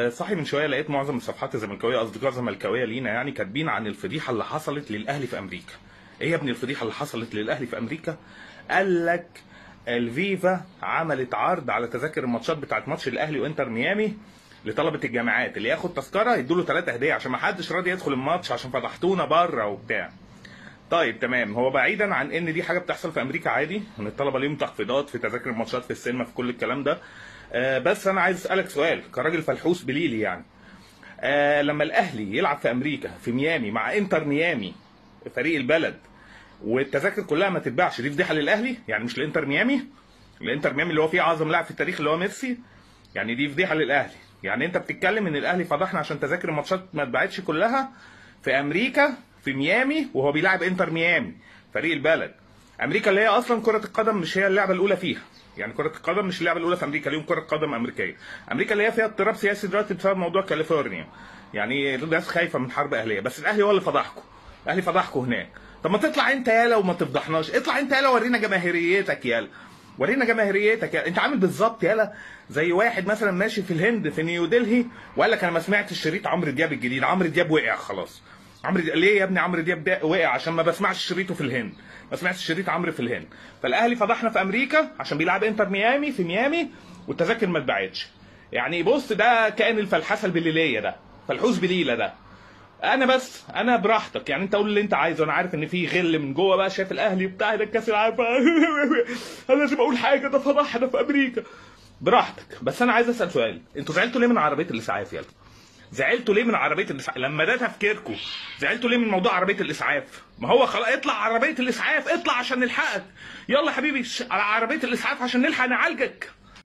صحي من شويه لقيت معظم الصفحات الزملكاويه، اصدقاء زملكاويه لينا يعني، كاتبين عن الفضيحه اللي حصلت للاهلي في امريكا. ايه يا ابني الفضيحه اللي حصلت للاهلي في امريكا؟ قال لك الفيفا عملت عرض على تذاكر الماتشات بتاعت ماتش الاهلي وانتر ميامي لطلبه الجامعات، اللي ياخد تذكره يدوا له 3 هديه عشان ما حدش راضي يدخل الماتش عشان فضحتونا بره وبتاع. طيب تمام، هو بعيدا عن ان دي حاجه بتحصل في امريكا عادي، ان الطلبه ليهم تخفيضات في تذاكر الماتشات في السينما في كل الكلام ده. بس انا عايز اسالك سؤال كراجل فلحوس بليلي يعني. لما الاهلي يلعب في امريكا في ميامي مع انتر ميامي فريق البلد، والتذاكر كلها ما تتباعش، دي فضيحه للاهلي؟ يعني مش لانتر ميامي؟ الانتر ميامي اللي هو فيه اعظم لاعب في التاريخ اللي هو ميسي، يعني دي فضيحه للاهلي؟ يعني انت بتتكلم ان الاهلي فضحنا عشان تذاكر الماتشات ما اتباعتش كلها في امريكا في ميامي وهو بيلعب انتر ميامي فريق البلد. امريكا اللي هي اصلا كره القدم مش هي اللعبه الاولى فيها، يعني كره القدم مش اللعبه الاولى في امريكا، ليهم كره قدم امريكيه. امريكا اللي هي فيها اضطراب سياسي دلوقتي بسبب موضوع كاليفورنيا، يعني الناس خايفه من حرب اهليه، بس الاهلي هو اللي فضحكم. الاهلي فضحكم هناك. طب ما تطلع انت يالا وما تفضحناش، اطلع انت يالا ورينا جماهيريتك يالا، ورينا جماهيريتك يالا. انت عامل بالظبط يالا زي واحد مثلا ماشي في الهند في نيودلهي وقال لك انا ما سمعتش شريط عمرو دياب الجديد، عمرو دياب وقع خلاص. ليه يا ابني عمرو دياب وقع؟ عشان ما بسمعش شريطه في الهند، ما سمعتش شريط عمرو في الهند. فالاهلي فضحنا في امريكا عشان بيلعب انتر ميامي في ميامي والتذاكر ما اتباعتش. يعني بص، ده كائن الفلحسه البليليه، ده فلحوس بليله ده. انا براحتك يعني، انت قول اللي انت عايزه، انا عارف ان في غل من جوه بقى، شايف الاهلي بتاع ده الكاس العالم انا لازم اقول حاجه، ده فضحنا في امريكا. براحتك، بس انا عايز اسال سؤال، انتوا زعلتوا ليه من عربيه الاسعاف يلا؟ زعلتوا ليه من عربيه الاسعاف؟ لما ده تفكيركم زعلتوا ليه من موضوع عربيه الاسعاف؟ ما هو خلاص، اطلع عربيه الاسعاف، اطلع عشان نلحقك. يلا حبيبي على عربيه الاسعاف عشان نلحق نعالجك.